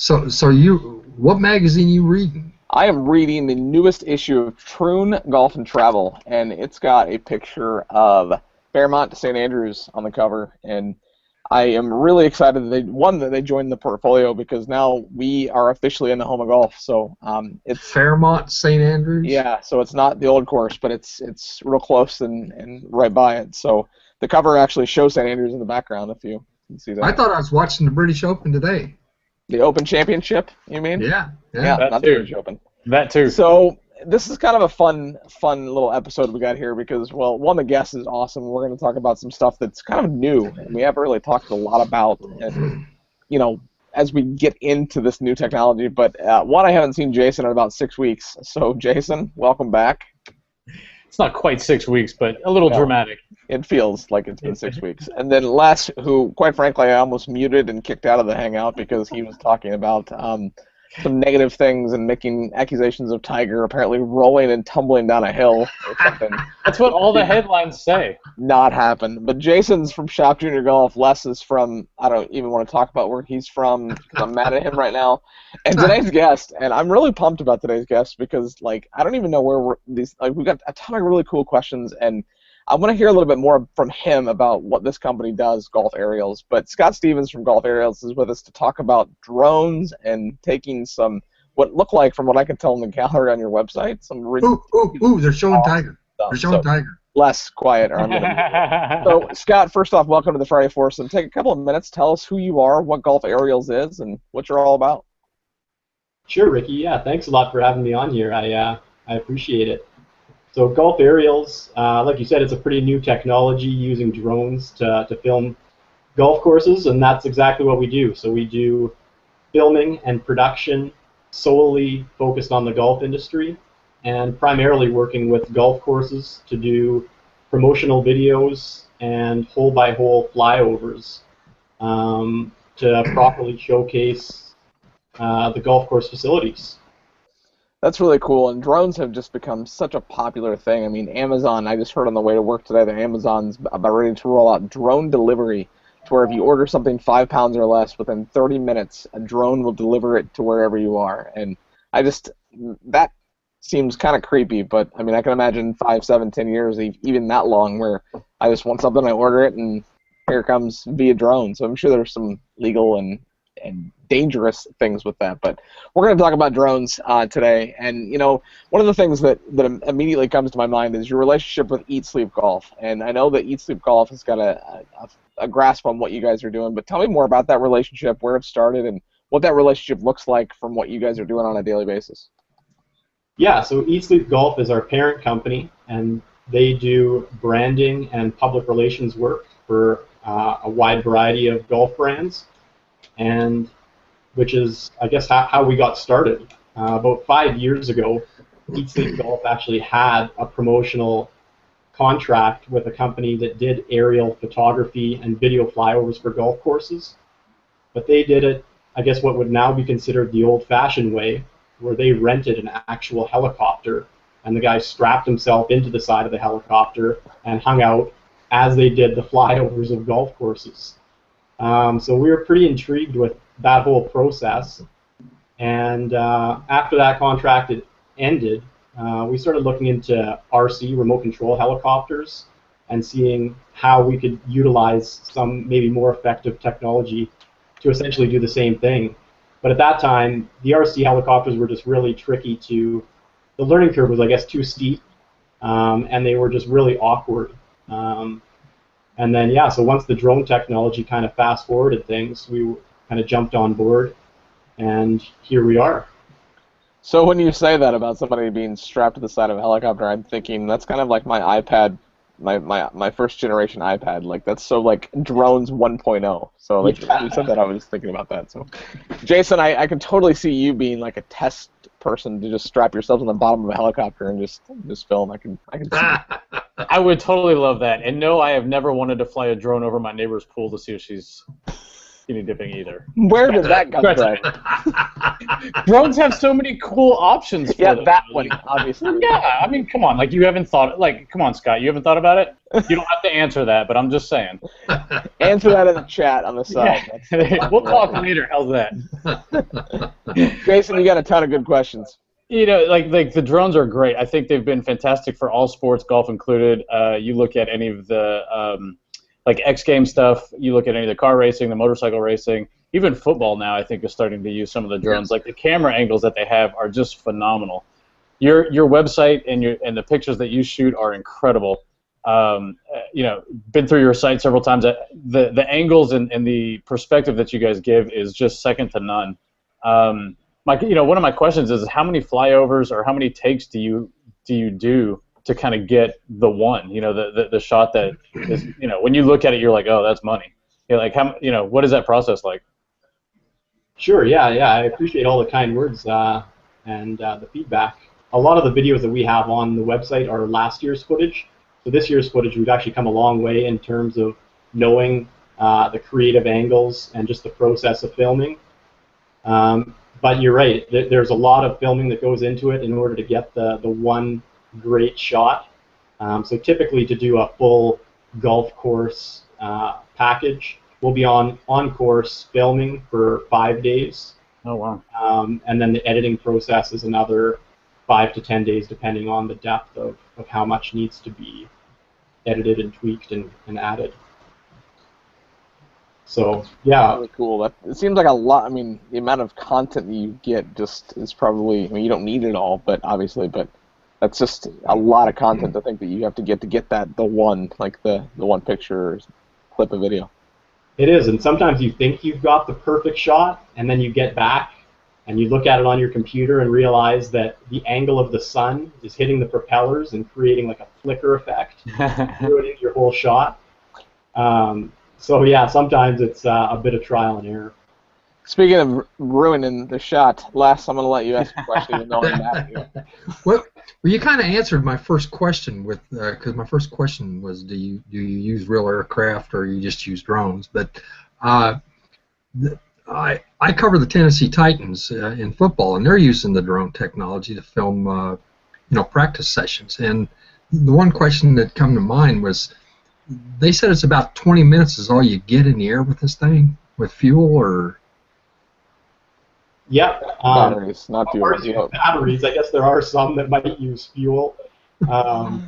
What magazine you reading? I am reading the newest issue of Troon Golf and Travel, and it's got a picture of Fairmont to St. Andrews on the cover, and I am really excited that they joined the portfolio because now we are officially in the home of golf. So it's Fairmont St. Andrews. Yeah, so it's not the old course, but it's real close and right by it. So the cover actually shows St. Andrews in the background if you can see that. I thought I was watching the British Open today. The Open Championship, you mean? Yeah, not the British Open. That too. So this is kind of a fun little episode we got here because, well, one, the guest is awesome. We're going to talk about some stuff that's kind of new and we haven't really talked a lot about, and, as we get into this new technology. But one, I haven't seen Jason in about 6 weeks. So, Jason, welcome back. It's not quite 6 weeks, but a little dramatic. It feels like it's been 6 weeks. And then Les, who, quite frankly, I almost muted and kicked out of the Hangout because he was talking about some negative things and making accusations of Tiger apparently rolling and tumbling down a hill or something. That's what all the headlines say. Not happen. But Jason's from Shop Junior Golf. Les is from, I don't even want to talk about where he's from because I'm mad at him right now. And today's guest, and I'm really pumped about today's guest because, I don't even know where we've got a ton of really cool questions, and I want to hear a little bit more from him about what this company does, Golf Aerials. But Scott Stevens from Golf Aerials is with us to talk about drones and taking some, what look like, from what I can tell in the gallery on your website, some really they're showing Tiger. They're showing Tiger. Less quiet. So, Scott, first off, welcome to the Friday Foursome. Take a couple of minutes, tell us who you are, what Golf Aerials is, and what you're all about. Sure, Ricky. Yeah, thanks a lot for having me on here. I appreciate it. So Golf Aerials, like you said, it's a pretty new technology using drones to film golf courses, and that's exactly what we do. So we do filming and production solely focused on the golf industry, and primarily working with golf courses to do promotional videos and hole-by-hole flyovers to properly showcase the golf course facilities. That's really cool, and drones have just become such a popular thing. I mean, Amazon, I just heard on the way to work today that Amazon's about ready to roll out drone delivery, to where if you order something 5 pounds or less, within 30 minutes, a drone will deliver it to wherever you are. And that seems kind of creepy, but I mean, I can imagine 5, 7, 10 years, even that long, where I just want something, I order it, and here it comes via drone. So I'm sure there's some legal and dangerous things with that, but we're going to talk about drones today. And one of the things that immediately comes to my mind is your relationship with Eat Sleep Golf. And I know that Eat Sleep Golf has got a grasp on what you guys are doing, but tell me more about that relationship, where it started, and what that relationship looks like from what you guys are doing on a daily basis. Yeah, so Eat Sleep Golf is our parent company, and they do branding and public relations work for a wide variety of golf brands, and which is, I guess, how we got started. About 5 years ago, Eat Sleep Golf actually had a promotional contract with a company that did aerial photography and video flyovers for golf courses, but they did it, I guess, what would now be considered the old-fashioned way, where they rented an actual helicopter, and the guy strapped himself into the side of the helicopter and hung out as they did the flyovers of golf courses. So we were pretty intrigued with that whole process, and after that contract ended, we started looking into RC, remote control helicopters, and seeing how we could utilize some maybe more effective technology to essentially do the same thing. But at that time, the RC helicopters were just really tricky the learning curve was, I guess, too steep, and they were just really awkward. And then, yeah, so once the drone technology kind of fast-forwarded things, we kind of jumped on board, and here we are. So when you say that about somebody being strapped to the side of a helicopter, I'm thinking that's kind of like my iPad, my first generation iPad. Like, that's so like drones 1.0. So like when you said that, I was thinking about that. So Jason, I can totally see you being like a test person to just strap yourself on the bottom of a helicopter and just film. I can see. I would totally love that. And no, I have never wanted to fly a drone over my neighbor's pool to see if she's skinny dipping either. Where did that come from? Drones have so many cool options for Yeah, them. that one, obviously. Yeah, I mean, come on. Like, you haven't thought... Like, come on, Scott. You haven't thought about it? You don't have to answer that, but I'm just saying. Answer that in the chat on the side. Yeah. We'll talk later. How's that? Jason, you got a ton of good questions. You know, like the drones are great. I think they've been fantastic for all sports, golf included. You look at any of the like X Games stuff. You look at any of the car racing, the motorcycle racing, even football now. I think is starting to use some of the drones. Yes. Like the camera angles that they have are just phenomenal. Your website and the pictures that you shoot are incredible. You know, been through your site several times. The angles and the perspective that you guys give is just second to none. One of my questions is how many flyovers or how many takes do you do to kind of get the one? You know, the shot that is, you know, when you look at it, you're like, oh, that's money. You're like, what is that process like? Sure. Yeah. I appreciate all the kind words and the feedback. A lot of the videos that we have on the website are last year's footage. So this year's footage, we've actually come a long way in terms of knowing the creative angles and just the process of filming. But you're right. There's a lot of filming that goes into it in order to get the one great shot. So typically, to do a full golf course package, we'll be on course filming for 5 days. Oh wow! And then the editing process is another 5 to 10 days, depending on the depth of how much needs to be edited and tweaked and added. So yeah, really cool. It seems like a lot. I mean, the amount of content that you get just is probably. I mean, you don't need it all, but obviously, but that's just a lot of content to think that you have to get that the one picture or clip of video. It is, and sometimes you think you've got the perfect shot, and then you get back and you look at it on your computer and realize that the angle of the sun is hitting the propellers and creating like a flicker effect, ruining your whole shot. So yeah, sometimes it's a bit of trial and error. Speaking of ruining the shot, Les, I'm going to let you ask a question. Well, you kind of answered my first question with because my first question was, do you use real aircraft or you just use drones? But I cover the Tennessee Titans in football, and they're using the drone technology to film practice sessions. And the one question that come to mind was, they said it's about 20 minutes is all you get in the air with this thing, with fuel or... Yep. Batteries, not fuel. Batteries, I guess there are some that might use fuel. Well,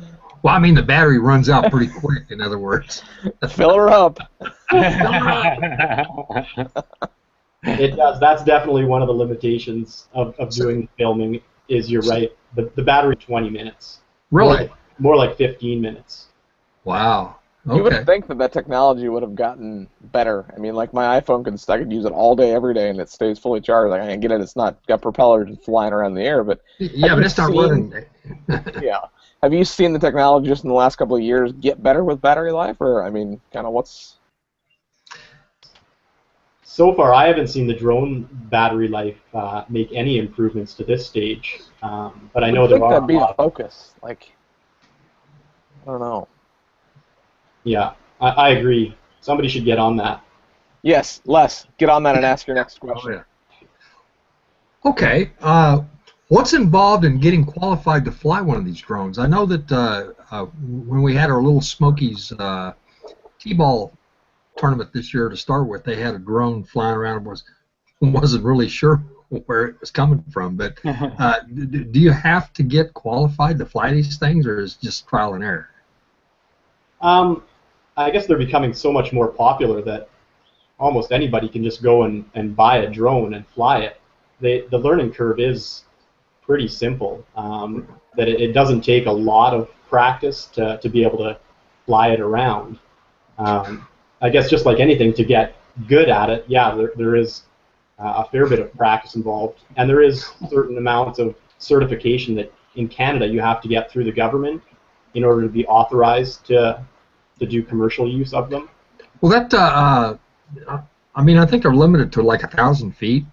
I mean, the battery runs out pretty quick, in other words. Fill her up. It does. That's definitely one of the limitations of doing filming, is you're right. The battery 20 minutes. Really? More like 15 minutes. Wow. Okay. You would think that technology would have gotten better. I mean, like my iPhone I could use it all day, every day, and it stays fully charged. Like, I get it, it's not got propellers flying around in the air, but yeah, but it's not running. Yeah. Have you seen the technology just in the last couple of years get better with battery life, or I mean, kind of what's? So far, I haven't seen the drone battery life make any improvements to this stage, but I know there are. That'd be a focus. Like, I don't know. Yeah, I agree. Somebody should get on that. Yes, Les, get on that and ask your next question. Oh, yeah. Okay. What's involved in getting qualified to fly one of these drones? I know that when we had our little Smokies T-ball tournament this year to start with, they had a drone flying around and wasn't really sure where it was coming from. But do you have to get qualified to fly these things, or is it just trial and error? I guess they're becoming so much more popular that almost anybody can just go and buy a drone and fly it. The learning curve is pretty simple. That it doesn't take a lot of practice to be able to fly it around. I guess just like anything, to get good at it, yeah, there is a fair bit of practice involved, and there is certain amounts of certification that in Canada you have to get through the government in order to be authorized to do commercial use of them. Well, that I mean, I think they're limited to like 1,000 feet,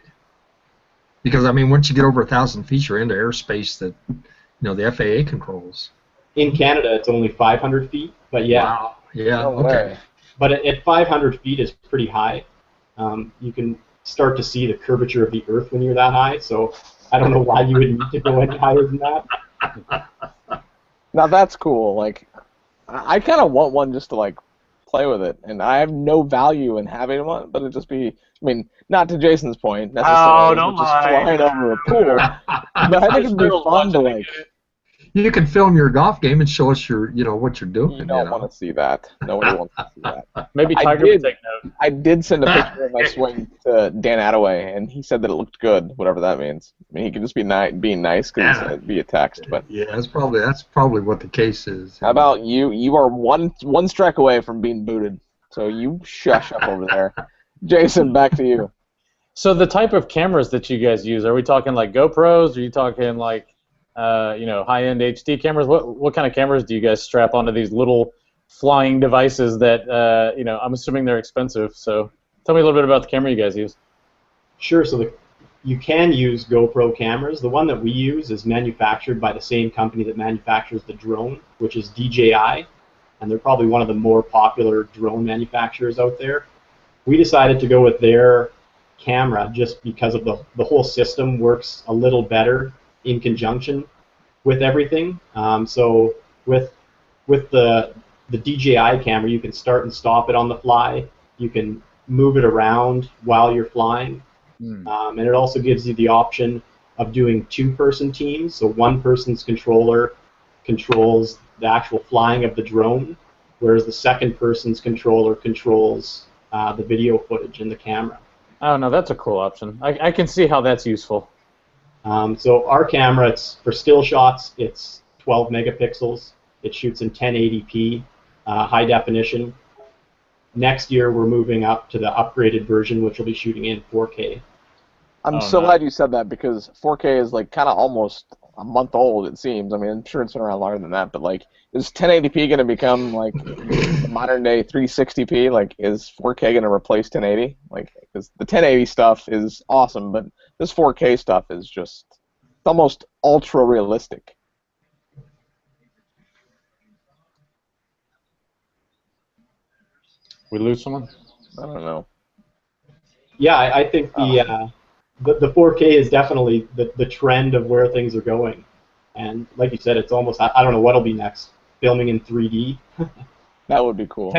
because I mean, once you get over 1,000 feet, you're into airspace that the FAA controls. In Canada, it's only 500 feet, but yeah. Wow. Yeah. No okay. way. But at 500 feet is pretty high. you can start to see the curvature of the Earth when you're that high. So I don't know why you would need to go any higher than that. Now that's cool. Like, I kind of want one just to like play with it, and I have no value in having one, but it'd just be, I mean, not to Jason's point necessarily, don't just lie. flying over a pool, but I think it'd be fun to like. You can film your golf game and show us your, what you're doing. You don't want to see that. Nobody wants to see that. Maybe Tiger would take note. I did send a picture of my swing to Dan Attaway, and he said that it looked good, whatever that means. I mean, he could just be being nice because he said it'd be a text, but yeah, that's probably what the case is. How about you? You are one strike away from being booted, so you shush up over there. Jason, back to you. So the type of cameras that you guys use, are we talking like GoPros? Are you talking like high-end HD cameras? What kind of cameras do you guys strap onto these little flying devices that, I'm assuming they're expensive. So tell me a little bit about the camera you guys use. Sure. So you can use GoPro cameras. The one that we use is manufactured by the same company that manufactures the drone, which is DJI, and they're probably one of the more popular drone manufacturers out there. We decided to go with their camera just because of the whole system works a little better in conjunction with everything. So with the DJI camera, you can start and stop it on the fly. You can move it around while you're flying. And it also gives you the option of doing two-person teams. So one person's controller controls the actual flying of the drone, whereas the second person's controller controls the video footage in the camera. Oh, no, that's a cool option. I can see how that's useful. So our camera, it's for still shots, it's 12 megapixels. It shoots in 1080p, high definition. Next year, we're moving up to the upgraded version, which will be shooting in 4K. I'm so glad you said that, because 4K is like kind of almost a month old, it seems. I mean, I'm sure it's been around longer than that, but like, is 1080p going to become like modern day 360p? Like, is 4K going to replace 1080? Like, because the 1080 stuff is awesome, but this 4K stuff is just almost ultra realistic. We lose someone? I don't know. Yeah, I think the 4K is definitely the trend of where things are going. And like you said, it's almost, I don't know what'll be next. Filming in 3D. That would be cool.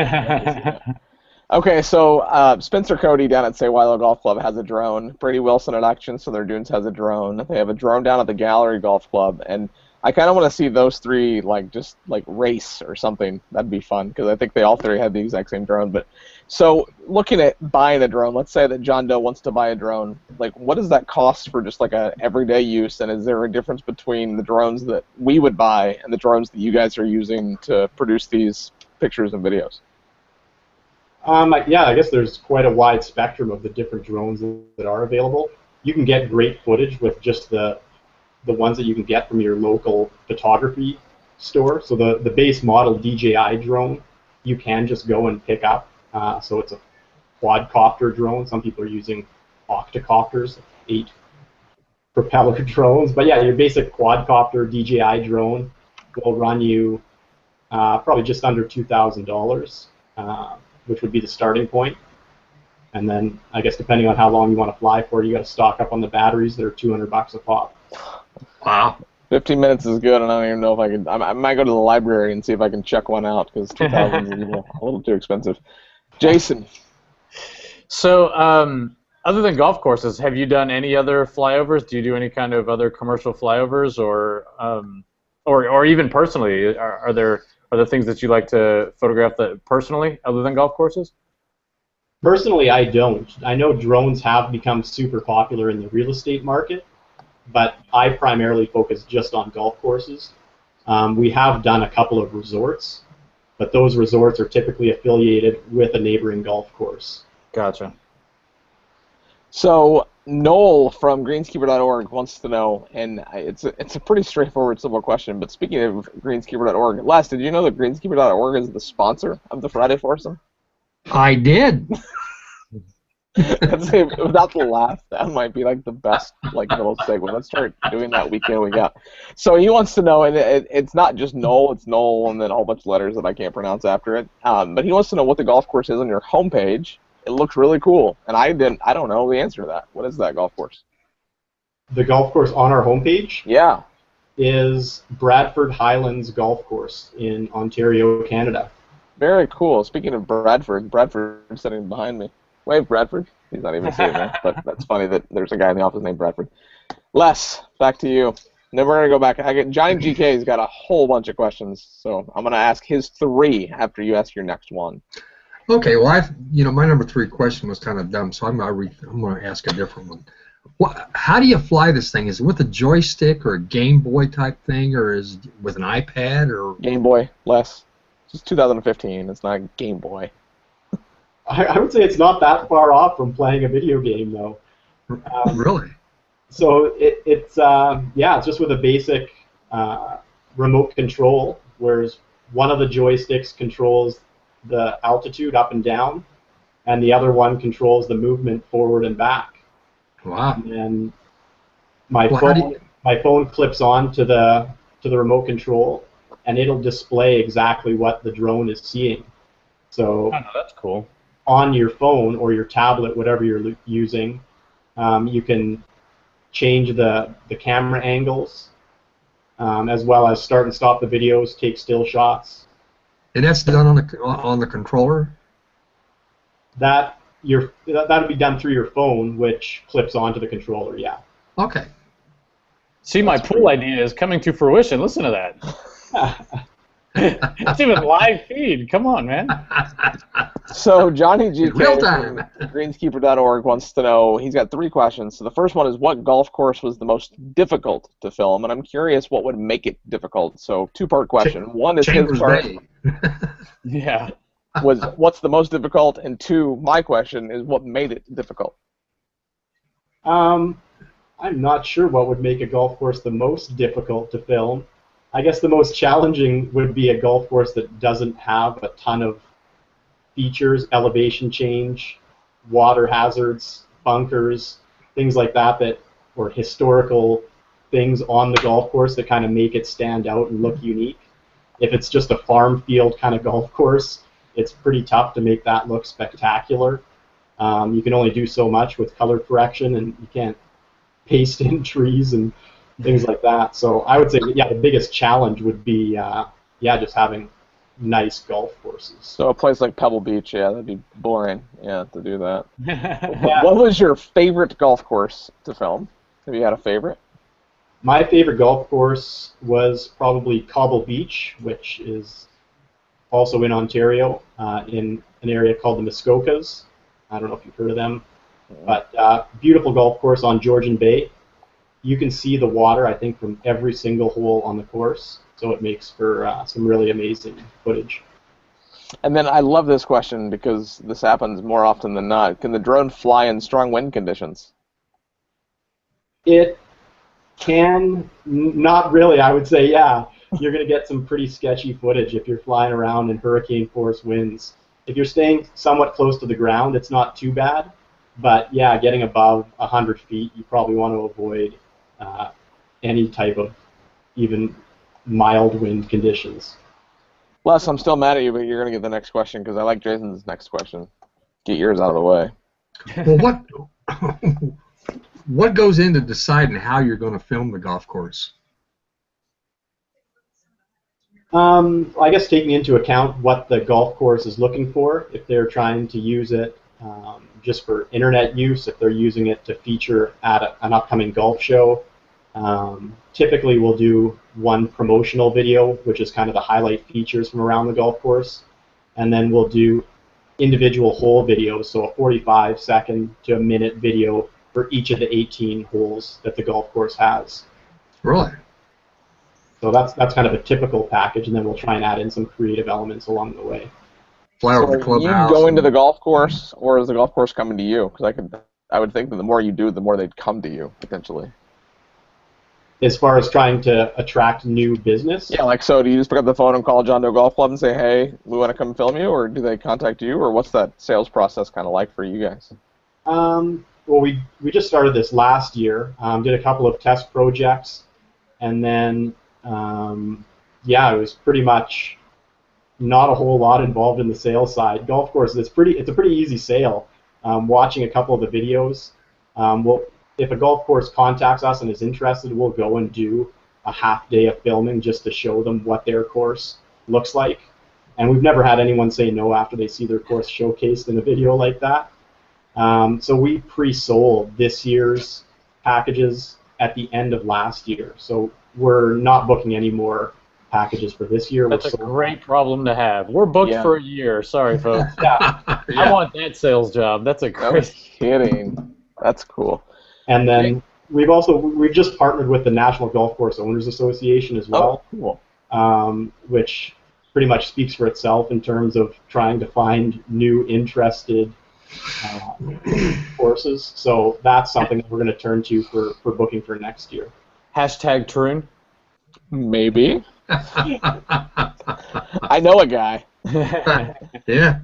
Okay, so Spencer Cody down at Saywilo Golf Club has a drone. Brady Wilson at Action Southern Dunes has a drone. They have a drone down at the Gallery Golf Club, and I kind of want to see those three just race or something. That'd be fun, because I think they all three have the exact same drone. But so looking at buying a drone, let's say that John Doe wants to buy a drone. Like, what does that cost for just like a everyday use? And is there a difference between the drones that we would buy and the drones that you guys are using to produce these pictures and videos? Yeah, I guess there's quite a wide spectrum of the different drones that are available. You can get great footage with just the ones that you can get from your local photography store. So the base model DJI drone, you can just go and pick up. So it's a quadcopter drone. Some people are using octocopters, 8 propeller drones. But yeah, your basic quadcopter DJI drone will run you probably just under $2,000. Which would be the starting point. And then, I guess, depending on how long you want to fly for, you got to stock up on the batteries. They're $200 a pop. Wow. 15 minutes is good, and I don't even know if I can. I might go to the library and see if I can check one out, because 2,000 is a little too expensive. Jason. So, other than golf courses, have you done any other flyovers? Do you do any kind of other commercial flyovers, or even personally? Are there things that you like to photograph that personally, other than golf courses? Personally, I don't. I know drones have become super popular in the real estate market, but I primarily focus just on golf courses. We have done a couple of resorts, but those resorts are typically affiliated with a neighboring golf course. Gotcha. So Noel from greenskeeper.org wants to know, and it's a pretty straightforward, simple question, but speaking of greenskeeper.org, Les, did you know that greenskeeper.org is the sponsor of the Friday Foursome? I did. Without the laugh, that might be like the best little segue. Let's start doing that week in, week out. So he wants to know, and it's not just Noel, it's Noel and then a whole bunch of letters that I can't pronounce after it, but he wants to know what the golf course is on your homepage, It looks really cool, and I don't know the answer to that. What is that golf course? The golf course on our homepage Yeah. is Bradford Highlands Golf Course in Ontario, Canada. Very cool. Speaking of Bradford's sitting behind me. Wave, Bradford. He's not even sitting there, but that's funny that there's a guy in the office named Bradford. Les, back to you. Then we're going to go back. Johnny GK's got a whole bunch of questions, so I'm going to ask his 3 after you ask your next one. Okay, well, my number 3 question was kind of dumb, so I'm going to ask a different one. How do you fly this thing? Is it with a joystick or a Game Boy type thing, or is it with an iPad or Game Boy, Les. It's 2015. It's not Game Boy. I would say it's not that far off from playing a video game, though. Really? So it's just with a basic remote control, whereas one of the joysticks controls the altitude up and down, and the other one controls the movement forward and back. Wow. And my phone clips on to the remote control, and it'll display exactly what the drone is seeing. So that's cool. On your phone or your tablet, whatever you're using, you can change the camera angles, as well as start and stop the videos, take still shots. And that's done on the controller? That would be done through your phone, which clips onto the controller. Yeah. Okay. See, my pool idea is coming to fruition. Listen to that. It's even live feed. Come on, man. So Johnny GK Real time. from greenskeeper.org wants to know, he's got 3 questions. So the first one is, what golf course was the most difficult to film? And I'm curious what would make it difficult. So 2-part question. One is his part. Yeah. Was what's the most difficult? And 2, my question is, what made it difficult? I'm not sure what would make a golf course the most difficult to film. I guess the most challenging would be a golf course that doesn't have a ton of features, elevation change, water hazards, bunkers, things like that, or historical things on the golf course that kind of make it stand out and look unique. If it's just a farm field kind of golf course, it's pretty tough to make that look spectacular. You can only do so much with color correction, and you can't paste in trees and things like that. So I would say, the biggest challenge would be, just having nice golf courses. So a place like Pebble Beach, that'd be boring, to do that. Yeah. What was your favorite golf course to film? Have you had a favorite? My favorite golf course was probably Cobble Beach, which is also in Ontario, in an area called the Muskokas. I don't know if you've heard of them, but beautiful golf course on Georgian Bay. You can see the water, I think, from every single hole on the course, so it makes for some really amazing footage. And then I love this question because this happens more often than not. Can the drone fly in strong wind conditions? It can, not really, I would say, you're going to get some pretty sketchy footage if you're flying around in hurricane force winds. If you're staying somewhat close to the ground, it's not too bad, but getting above 100 feet, you probably want to avoid any type of even mild wind conditions. Les, I'm still mad at you, but you're going to get the next question because I like Jason's next question. Get yours out of the way. Well, what goes into deciding how you're going to film the golf course? I guess taking into account what the golf course is looking for, if they're trying to use it just for internet use, if they're using it to feature at an upcoming golf show. Typically we'll do one promotional video, which is kind of the highlight features from around the golf course, and then we'll do individual hole videos, so a 45-second to a minute video for each of the 18 holes that the golf course has. Really? So that's kind of a typical package, and then we'll try and add in some creative elements along the way. Fly over the So clubhouse. you going to the golf course, or is the golf course coming to you? Because I would think that the more you do, the more they'd come to you, potentially. As far as trying to attract new business? Yeah, like, so do you just pick up the phone and call John Doe Golf Club and say, hey, we want to come film you, or do they contact you, or what's that sales process kind of like for you guys? Well, we just started this last year, did a couple of test projects, and then, it was pretty much not a whole lot involved in the sales side. Golf courses, it's a pretty easy sale. watching a couple of the videos. If a golf course contacts us and is interested, we'll go and do a half day of filming just to show them what their course looks like. And we've never had anyone say no after they see their course showcased in a video like that. So we pre-sold this year's packages at the end of last year. So we're not booking any more packages for this year. That's a great problem to have. We're booked for a year. Sorry, folks. Yeah. I want that sales job. That's a great. No kidding. That's cool. And then we've just partnered with the National Golf Course Owners Association as well, which pretty much speaks for itself in terms of trying to find new interested courses. So that's something that we're going to turn to for booking for next year. Hashtag Troon. Maybe. I know a guy. Yeah.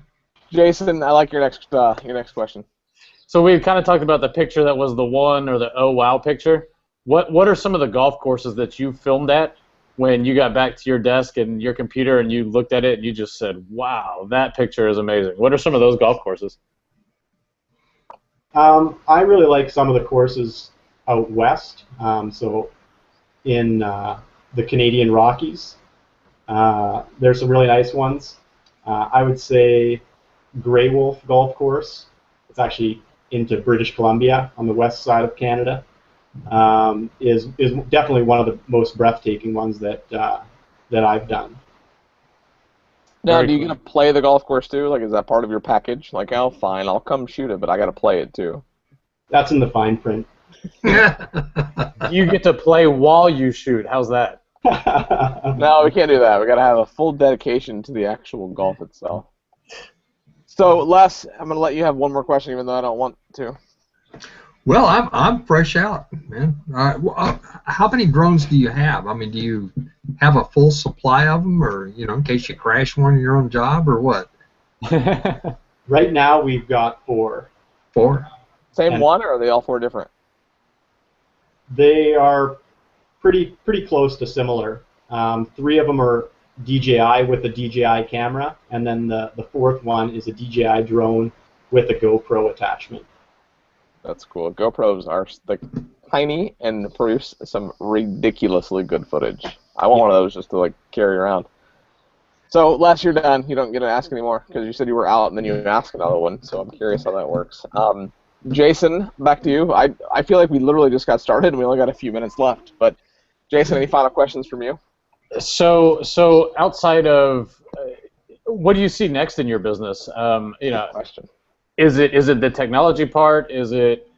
Jason, I like your next question. So we kind of talked about the picture that was the one or the oh wow picture. What are some of the golf courses that you filmed at when you got back to your desk and your computer and you looked at it and you just said, wow, that picture is amazing? What are some of those golf courses? I really like some of the courses out west. So in the Canadian Rockies, there's some really nice ones. I would say Grey Wolf Golf Course. It's actually into British Columbia on the west side of Canada. Is definitely one of the most breathtaking ones that I've done. Now, do you get to play the golf course too? Like, is that part of your package? Like, oh, fine, I'll come shoot it, but I got to play it too. That's in the fine print. You get to play while you shoot. How's that? No, we can't do that. We got to have a full dedication to the actual golf itself. So, Les, I'm going to let you have one more question, even though I don't want to. Well, I'm fresh out, man. How many drones do you have? I mean, do you have a full supply of them, or in case you crash one in your own job, or what? Right now, we've got 4. 4? Same one, or are they all 4 different? They are pretty close to similar. 3 of them are DJI with a DJI camera, and then the 4th one is a DJI drone with a GoPro attachment. That's cool. GoPros are tiny and produce some ridiculously good footage. I want one of those just to carry around. So, Les, you're done. You don't get to ask anymore because you said you were out and then you asked another one. So I'm curious how that works. Jason, back to you. I feel like we literally just got started and we only got a few minutes left. But Jason, any final questions from you? So outside of what do you see next in your business? Question. Is it the technology part? Is it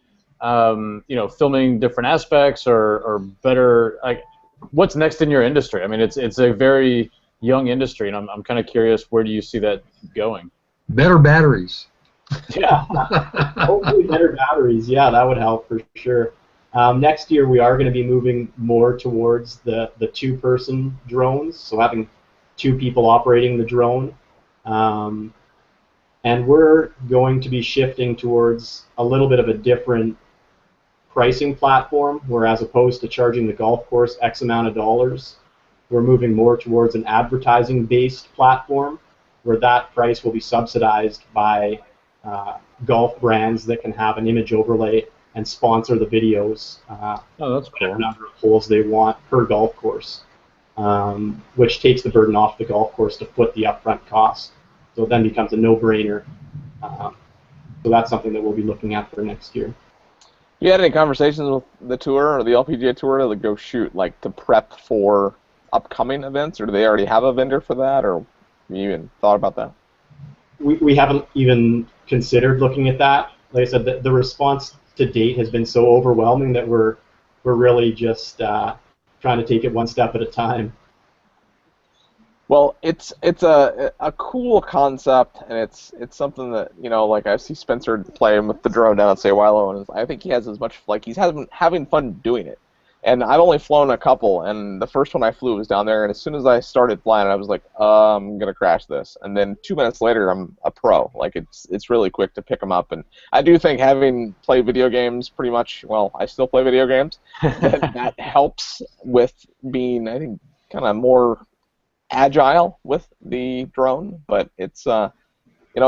filming different aspects or better? What's next in your industry? I mean, it's a very young industry, and I'm kind of curious, where do you see that going? Better batteries. Yeah, hopefully better batteries. Yeah, that would help for sure. Next year we are going to be moving more towards the 2-person drones, so having 2 people operating the drone. And we're going to be shifting towards a little bit of a different pricing platform, where as opposed to charging the golf course X amount of dollars, we're moving more towards an advertising-based platform, where that price will be subsidized by golf brands that can have an image overlay and sponsor the videos. Oh, that's cool. Number of holes they want per golf course, which takes the burden off the golf course to foot the upfront cost. So it then becomes a no-brainer. So that's something that we'll be looking at for next year. You had any conversations with the tour or the LPGA tour to go shoot, to prep for upcoming events, or do they already have a vendor for that, or have you even thought about that? We haven't even considered looking at that. Like I said, the response to date has been so overwhelming that we're really just trying to take it one step at a time. Well, it's a cool concept, and it's something that I see Spencer playing with the drone down at Saywilo, and I think he has as much he's having fun doing it. And I've only flown a couple, and the first one I flew was down there, and as soon as I started flying, I was like, I'm gonna crash this. And then 2 minutes later, I'm a pro. It's really quick to pick them up, and I do think having played video games pretty much, well, I still play video games, that helps with being, I think, kind of more agile with the drone. But it's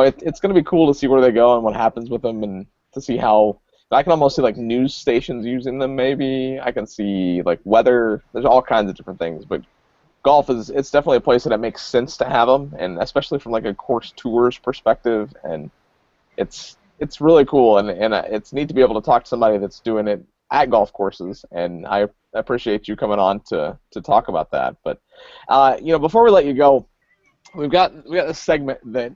it's going to be cool to see where they go and what happens with them, and to see how. I can almost see like news stations using them. Maybe I can see like weather. There's all kinds of different things, but golf it's definitely a place that it makes sense to have them, and especially from like a course tours perspective, and it's really cool, and it's neat to be able to talk to somebody that's doing it at golf courses, and I appreciate you coming on to talk about that. But before we let you go, we got this segment that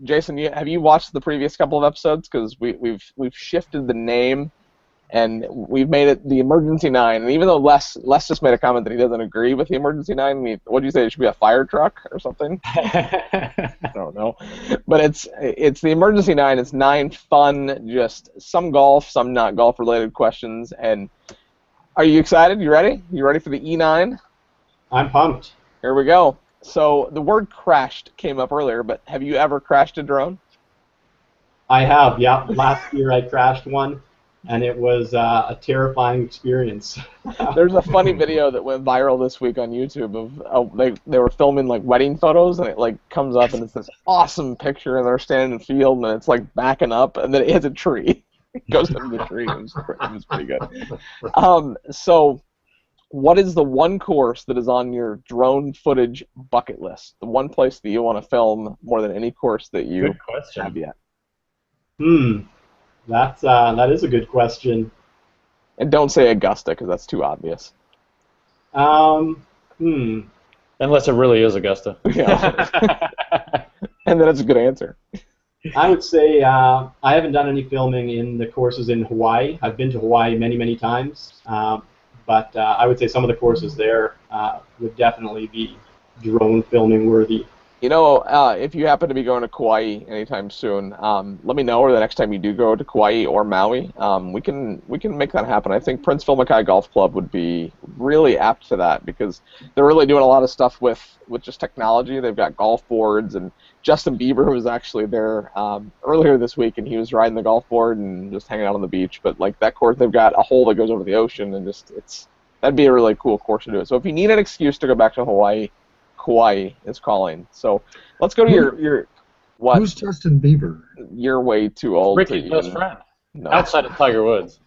Jason, have you watched the previous couple of episodes? Because we've shifted the name, and we've made it the Emergency 9. And even though Les just made a comment that he doesn't agree with the Emergency 9, what did you say? It should be a fire truck or something? I don't know, but it's the Emergency 9. It's 9 fun, just some golf, some not golf related questions. And are you excited? You ready? You ready for the E9? I'm pumped. Here we go. So the word crashed came up earlier, but have you ever crashed a drone? I have, yeah. Last year I crashed one, and it was a terrifying experience. There's a funny video that went viral this week on YouTube of they were filming like wedding photos, and it like comes up and it's this awesome picture, and they're standing in the field, and it's like backing up, and then it hits a tree. It goes into the tree. It was pretty good. So what is the one course that is on your drone footage bucket list? The one place that you want to film more than any course that you have yet? That is a good question. And don't say Augusta, because that's too obvious. Unless it really is Augusta. Yeah. And then it's a good answer. I would say I haven't done any filming in the courses in Hawaii. I've been to Hawaii many, many times. But I would say some of the courses there would definitely be drone filming worthy. If you happen to be going to Kauai anytime soon, let me know, or the next time you do go to Kauai or Maui, we can make that happen. I think Prince Phil Mackay Golf Club would be really apt to that, because they're really doing a lot of stuff with just technology. They've got golf boards, and Justin Bieber was actually there earlier this week, and he was riding the golf board and just hanging out on the beach. But like that course, they've got a hole that goes over the ocean, and that'd be a really cool course to do it. So if you need an excuse to go back to Hawaii, Kauai is calling. So let's go to your what? Who's Justin Bieber? You're way too old. Ricky's best friend. No. Outside of Tiger Woods.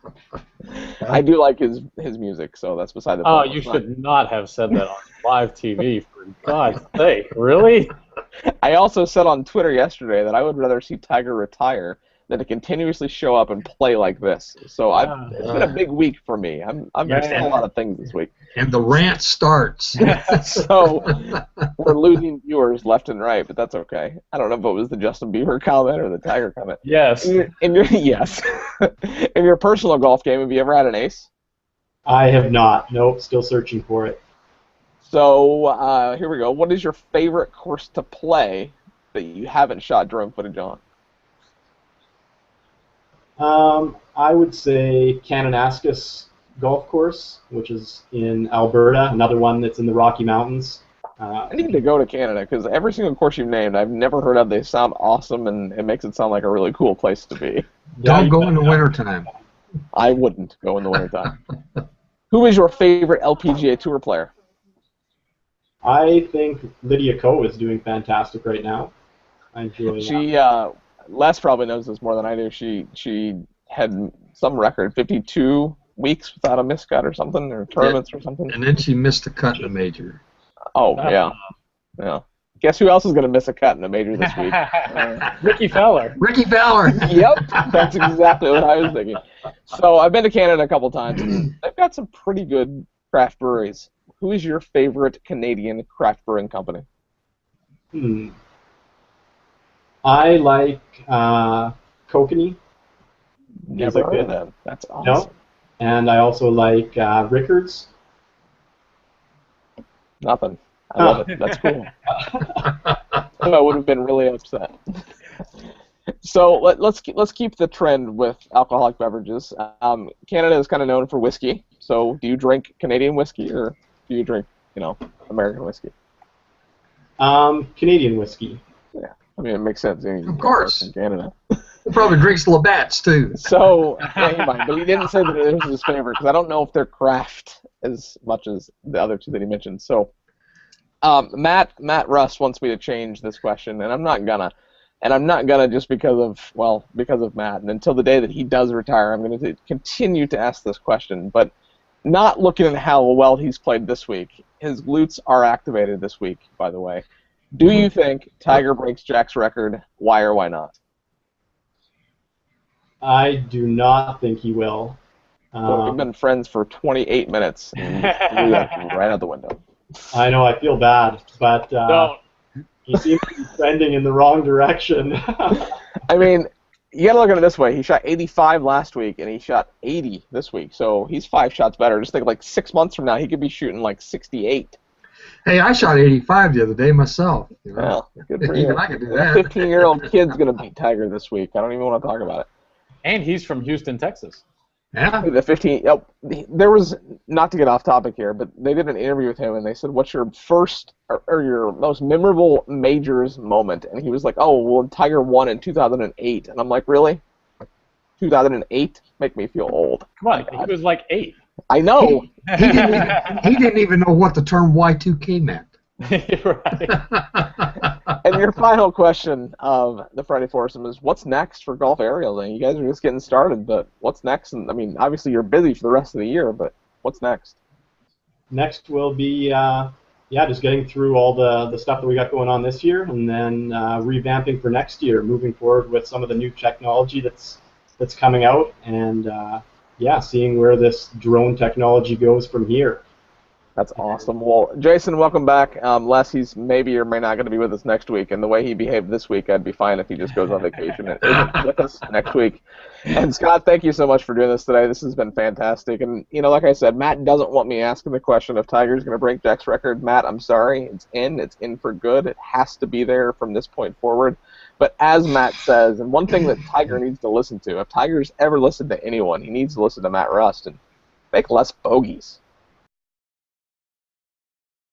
I do like his music, so that's beside the point. Oh, you should not have said that on live TV, for God's sake. Really? I also said on Twitter yesterday that I would rather see Tiger retire than to continuously show up and play like this. So it's been a big week for me. I've missed a lot of things this week. And the rant starts. So we're losing viewers left and right, but that's okay. I don't know if it was the Justin Bieber comment or the Tiger comment. Yes. Yes. In your personal golf game, have you ever had an ace? I have not. Nope, still searching for it. So here we go. What is your favorite course to play that you haven't shot drone footage on? I would say Kananaskis Golf Course, which is in Alberta, another one that's in the Rocky Mountains. I need to go to Canada, because every single course you've named I've never heard of. They sound awesome, and it makes it sound like a really cool place to be. Don't go in the wintertime. I wouldn't go in the wintertime. Who is your favorite LPGA Tour player? I think Lydia Ko is doing fantastic right now. I enjoy that. Les probably knows this more than I do. She had some record, 52 weeks without a miscut or something, or tournaments or something. And then she missed a cut in a major. Oh, yeah. Guess who else is going to miss a cut in a major this week? Ricky Fowler. Ricky Fowler! Yep, that's exactly what I was thinking. So I've been to Canada a couple times, and they've got some pretty good craft breweries. Who is your favorite Canadian craft brewing company? I like Kokanee. Never heard of them. That's awesome. No. And I also like Rickards. Nothing. I love it. That's cool. I would have been really upset. So let's keep the trend with alcoholic beverages. Canada is kind of known for whiskey. So do you drink Canadian whiskey, or do you drink, American whiskey? Canadian whiskey. Yeah, I mean it makes sense. Of course. In Canada. He probably drinks Labatt's too. So yeah, he might, but he didn't say that it was his favorite, because I don't know if they're craft as much as the other two that he mentioned. So Matt Russ wants me to change this question, and I'm not gonna. And I'm not gonna just because of Matt. And until the day that he does retire, I'm gonna continue to ask this question. But not looking at how well he's played this week, his glutes are activated this week, by the way. Do you think Tiger breaks Jack's record? Why or why not? I do not think he will. So we've been friends for 28 minutes, and you threw that right out the window. I know, I feel bad, but Don't. he seems to be trending in the wrong direction. I mean, you got to look at it this way. He shot 85 last week, and he shot 80 this week. So he's 5 shots better. Just think like 6 months from now, he could be shooting like 68. Hey, I shot 85 the other day myself. You know? Well, good for Even you. I can do A that. 15-year-old kid's going to beat Tiger this week. I don't even want to talk about it. And he's from Houston, Texas. Yeah. The 15. Oh, there was, not to get off topic here, but they did an interview with him, and they said, "What's your first or your most memorable majors moment?" And he was like, "Oh, well, Tiger won in 2008." And I'm like, "Really? 2008? Make me feel old." Come on, he was like 8. I know. He didn't even know what the term Y2K meant. Right. And your final question of the Friday Foursome is, what's next for Golf Aerial? And you guys are just getting started, but what's next? And I mean, obviously you're busy for the rest of the year, but what's next? Next will be, just getting through all the stuff that we got going on this year, and then revamping for next year, moving forward with some of the new technology that's coming out, and seeing where this drone technology goes from here. That's awesome. Well, Jason, welcome back. Les, he's maybe or may not going to be with us next week, and the way he behaved this week, I'd be fine if he just goes on vacation and isn't with us next week. And Scott, thank you so much for doing this today. This has been fantastic. And, like I said, Matt doesn't want me asking the question if Tiger's going to break Jack's record. Matt, I'm sorry. It's in for good. It has to be there from this point forward. But as Matt says, and one thing that Tiger needs to listen to, if Tiger's ever listened to anyone, he needs to listen to Matt Rust and make less bogeys.